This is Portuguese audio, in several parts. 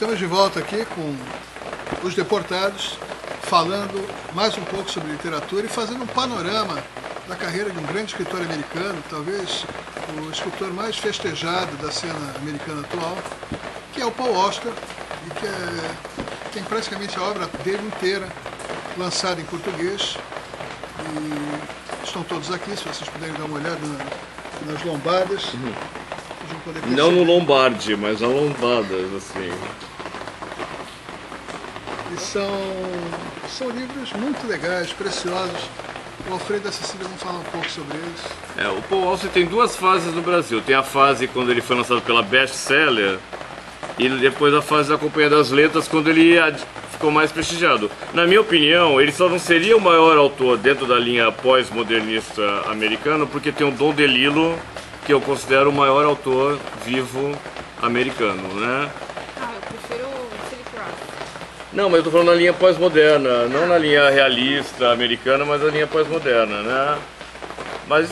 Estamos de volta aqui com os deportados, falando mais um pouco sobre literatura e fazendo um panorama da carreira de um grande escritor americano, talvez o escritor mais festejado da cena americana atual, que é o Paul Auster, e que tem praticamente a obra dele inteira lançada em português. E estão todos aqui, se vocês puderem dar uma olhada nas lombadas. Não no Lombardi, mas na lombadas, assim. E são livros muito legais, preciosos. O Alfredo e a Cecília vão falar um pouco sobre eles. O Paul Auster tem duas fases no Brasil. Tem a fase quando ele foi lançado pela Best Seller e depois a fase da Companhia das Letras, quando ele ficou mais prestigiado. Na minha opinião, ele só não seria o maior autor dentro da linha pós-modernista americano porque tem o Don DeLillo, que eu considero o maior autor vivo americano, né? Eu prefiro o Philip Roth. Não, mas eu tô falando na linha pós-moderna, não na linha realista americana, mas na linha pós-moderna, né? Mas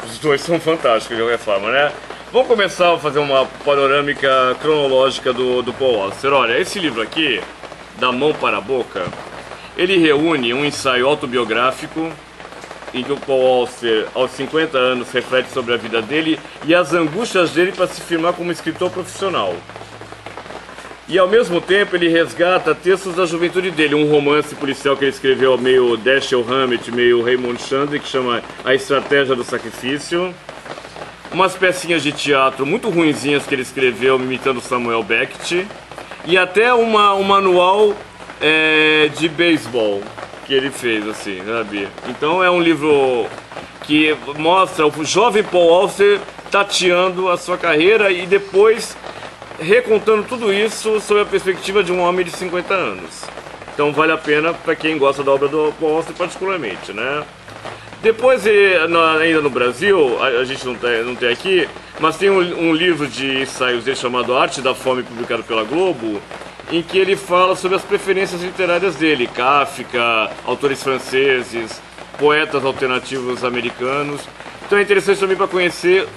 os dois são fantásticos de qualquer forma, né? Vamos começar a fazer uma panorâmica cronológica do Paul Auster. Olha, esse livro aqui, Da Mão para a Boca, ele reúne um ensaio autobiográfico em que o Paul Auster, aos 50 anos, reflete sobre a vida dele e as angústias dele para se firmar como escritor profissional. E ao mesmo tempo ele resgata textos da juventude dele, um romance policial que ele escreveu meio Dashiell Hammett, meio Raymond Chandler, que chama A Estratégia do Sacrifício, umas pecinhas de teatro muito ruinzinhas que ele escreveu imitando Samuel Beckett, e até um manual de beisebol que ele fez, assim, sabe? Então é um livro que mostra o jovem Paul Auster tateando a sua carreira e depois recontando tudo isso sob a perspectiva de um homem de 50 anos. Então vale a pena para quem gosta da obra do Paul Auster particularmente, né? Depois, ainda no Brasil, a gente não tem aqui, mas tem um livro de ensaios dele chamado Arte da Fome, publicado pela Globo, em que ele fala sobre as preferências literárias dele, Kafka, autores franceses, poetas alternativos americanos. Então é interessante também para conhecer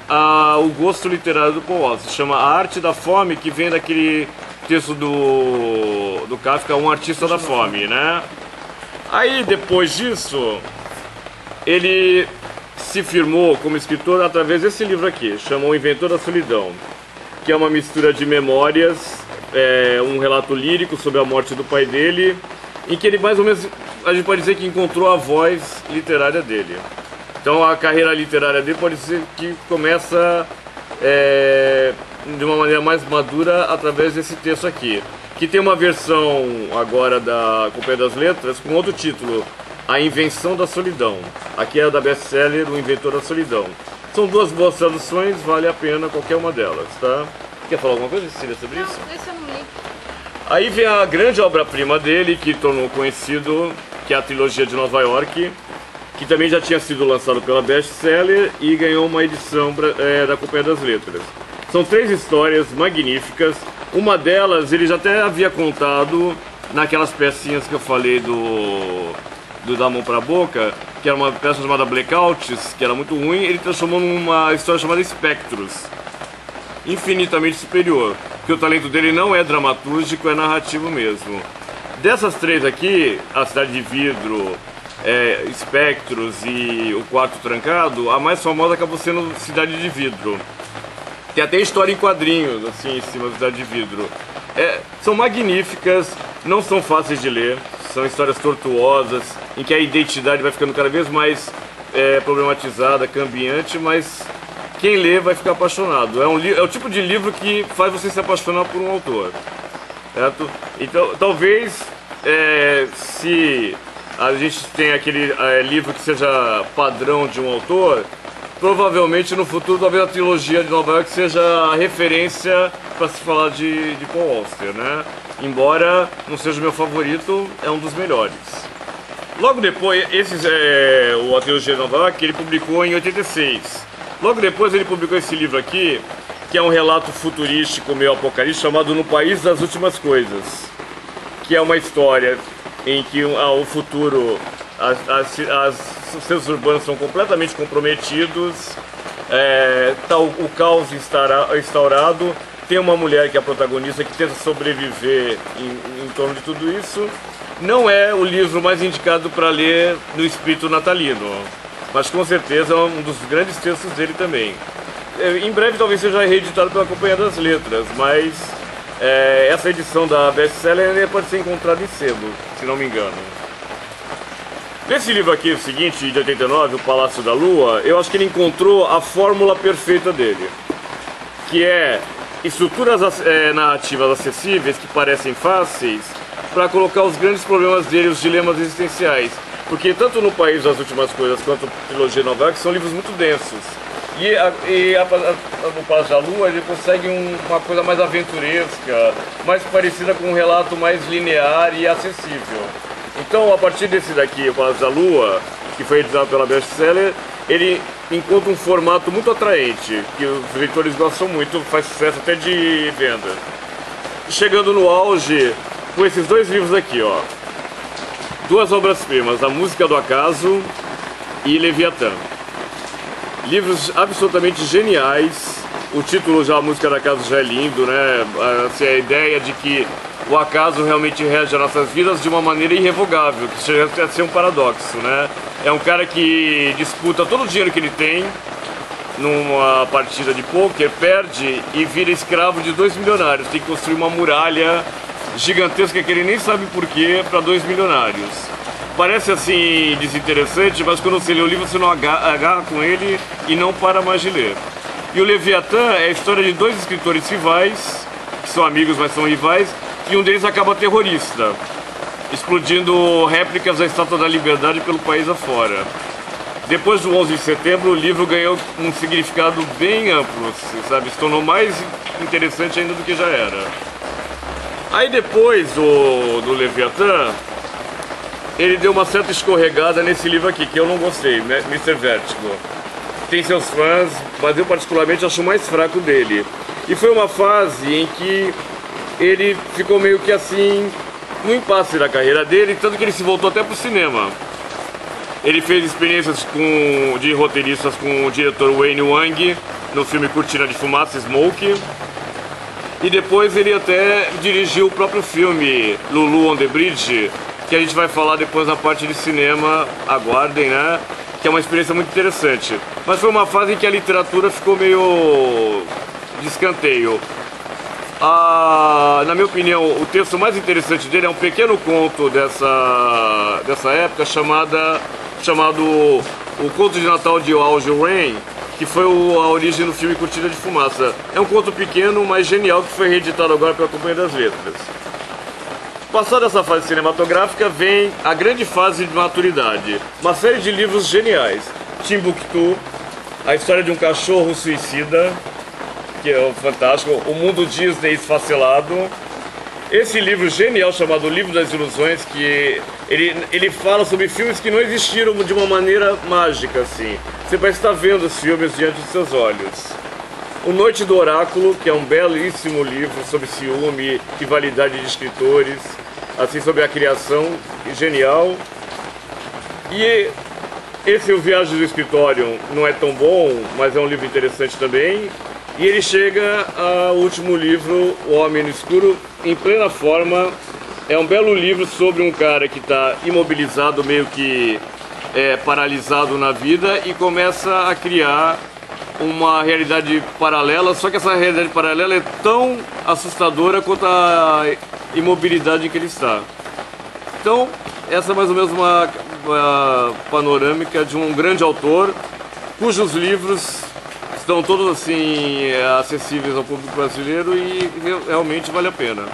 o gosto literário do Paul Auster. Se chama A Arte da Fome, que vem daquele texto do Kafka, Um Artista da Fome, né? Aí depois disso, ele se firmou como escritor através desse livro aqui, chama O Inventor da Solidão, que é uma mistura de memórias, um relato lírico sobre a morte do pai dele, em que ele mais ou menos, a gente pode dizer que encontrou a voz literária dele. Então a carreira literária dele pode ser que começa de uma maneira mais madura através desse texto aqui, que tem uma versão agora da Companhia das Letras com outro título, A Invenção da Solidão. Aqui é da best-seller O Inventor da Solidão. São duas boas traduções, vale a pena qualquer uma delas, tá? Quer falar alguma coisa, Cecília, sobre isso? Não, esse eu não li. Aí vem a grande obra-prima dele, que tornou conhecido, que é a trilogia de Nova York, que também já tinha sido lançado pela Bestseller e ganhou uma edição da Companhia das Letras. São 3 histórias magníficas. Uma delas ele já até havia contado naquelas pecinhas que eu falei do Da Mão para a Boca, que era uma peça chamada Blackouts, que era muito ruim. Ele transformou numa história chamada Espectros, infinitamente superior, porque o talento dele não é dramatúrgico, é narrativo mesmo. Dessas 3 aqui, A Cidade de Vidro, Espectros e O Quarto Trancado, a mais famosa acabou sendo Cidade de Vidro. Tem até história em quadrinhos, assim, em cima da Cidade de Vidro. São magníficas, não são fáceis de ler, são histórias tortuosas, em que a identidade vai ficando cada vez mais problematizada, cambiante, mas quem lê vai ficar apaixonado. É o tipo de livro que faz você se apaixonar por um autor, certo? Então, talvez, se a gente tem aquele livro que seja padrão de um autor, provavelmente no futuro talvez a trilogia de Nova York seja a referência para se falar de Paul Auster, né? Embora não seja o meu favorito, é um dos melhores. Logo depois, a trilogia de Nova York ele publicou em 86. Logo depois ele publicou esse livro aqui, que é um relato futurístico meio apocalíptico, chamado No País das Últimas Coisas, que é uma história em que o futuro, os centros urbanos são completamente comprometidos, o caos instaurado, tem uma mulher que é a protagonista que tenta sobreviver em torno de tudo isso. Não é o livro mais indicado para ler no espírito natalino, mas com certeza é um dos grandes textos dele também. Em breve talvez seja reeditado pela Companhia das Letras, mas essa edição da best-seller pode ser encontrada em sebo, se não me engano. Nesse livro aqui, o seguinte, de 89, O Palácio da Lua, eu acho que ele encontrou a fórmula perfeita dele, que é estruturas narrativas acessíveis que parecem fáceis para colocar os grandes problemas dele, os dilemas existenciais. Porque tanto no País das Últimas Coisas quanto a trilogia Nova York são livros muito densos. No Palácio da Lua ele consegue uma coisa mais aventuresca, mais parecida com um relato mais linear e acessível. Então, a partir desse daqui, O Palácio da Lua, que foi editado pela Bestseller, ele encontra um formato muito atraente, que os leitores gostam muito, faz sucesso até de venda. Chegando no auge com esses dois livros aqui, ó. Duas obras-primas, A Música do Acaso e Leviatã. Livros absolutamente geniais. O título já, A Música do Acaso, já é lindo, né? Assim, a ideia de que o acaso realmente rege as nossas vidas de uma maneira irrevogável, que chega a ser um paradoxo, né? É um cara que disputa todo o dinheiro que ele tem numa partida de pôquer, perde e vira escravo de 2 milionários. Tem que construir uma muralha gigantesca que ele nem sabe porquê para 2 milionários. Parece assim desinteressante, mas quando você lê o livro você não agarra com ele e não para mais de ler. E o Leviatã é a história de dois escritores rivais, que são amigos mas são rivais, e um deles acaba terrorista, explodindo réplicas da Estátua da Liberdade pelo país afora. Depois do 11 de setembro, o livro ganhou um significado bem amplo, sabe? Se tornou mais interessante ainda do que já era. Aí depois do Leviatã, ele deu uma certa escorregada nesse livro aqui, que eu não gostei, né? Mr. Vertigo. Tem seus fãs, mas eu particularmente acho o mais fraco dele. E foi uma fase em que ele ficou meio que assim, no impasse da carreira dele, tanto que ele se voltou até pro cinema. Ele fez experiências de roteiristas com o diretor Wayne Wang, no filme Cortina de Fumaça, Smoke. E depois ele até dirigiu o próprio filme Lulu on the Bridge, que a gente vai falar depois na parte de cinema, aguardem, né? Que é uma experiência muito interessante. Mas foi uma fase em que a literatura ficou meio de escanteio. Na minha opinião, o texto mais interessante dele é um pequeno conto dessa época chamado O Conto de Natal de Alger Rain, que foi a origem do filme Cortina de Fumaça. É um conto pequeno, mas genial, que foi reeditado agora pela Companhia das Letras. Passada essa fase cinematográfica, vem a grande fase de maturidade. Uma série de livros geniais. Timbuktu, a história de um cachorro suicida, que é fantástico. O Mundo Disney Esfacelado. Esse livro genial chamado O Livro das Ilusões, que ele fala sobre filmes que não existiram de uma maneira mágica, assim. Você vai estar vendo os filmes diante dos seus olhos. O Noite do Oráculo, que é um belíssimo livro sobre ciúme, rivalidade de escritores, assim, sobre a criação, genial. E esse O Viagem do Escritório não é tão bom, mas é um livro interessante também. E ele chega ao último livro, O Homem no Escuro, em plena forma. É um belo livro sobre um cara que está imobilizado, meio que paralisado na vida, e começa a criar uma realidade paralela, só que essa realidade paralela é tão assustadora quanto a imobilidade em que ele está. Então, essa é mais ou menos uma panorâmica de um grande autor, cujos livros estão todos assim acessíveis ao público brasileiro e realmente vale a pena.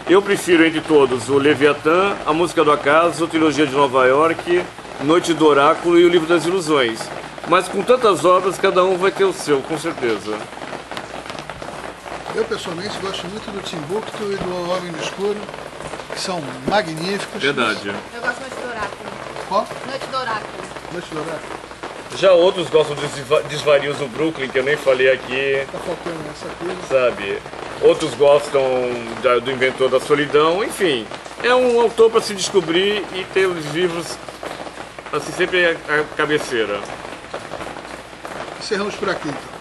Eu prefiro entre todos o Leviatã, A Música do Acaso, a Trilogia de Nova York, Noite do Oráculo e O Livro das Ilusões. Mas com tantas obras, cada um vai ter o seu, com certeza. Eu pessoalmente gosto muito do Timbuktu e do Homem no Escuro, que são magníficos. Verdade. Eu gosto muito do Oráculo. Qual? Noite do Oráculo. Noite do Oráculo. Já outros gostam dos desvarios do Brooklyn, que eu nem falei aqui. Tá faltando essa coisa. Sabe? Outros gostam do Inventor da Solidão, enfim. É um autor para se descobrir e ter os livros assim, sempre a cabeceira. Encerramos por aqui, então.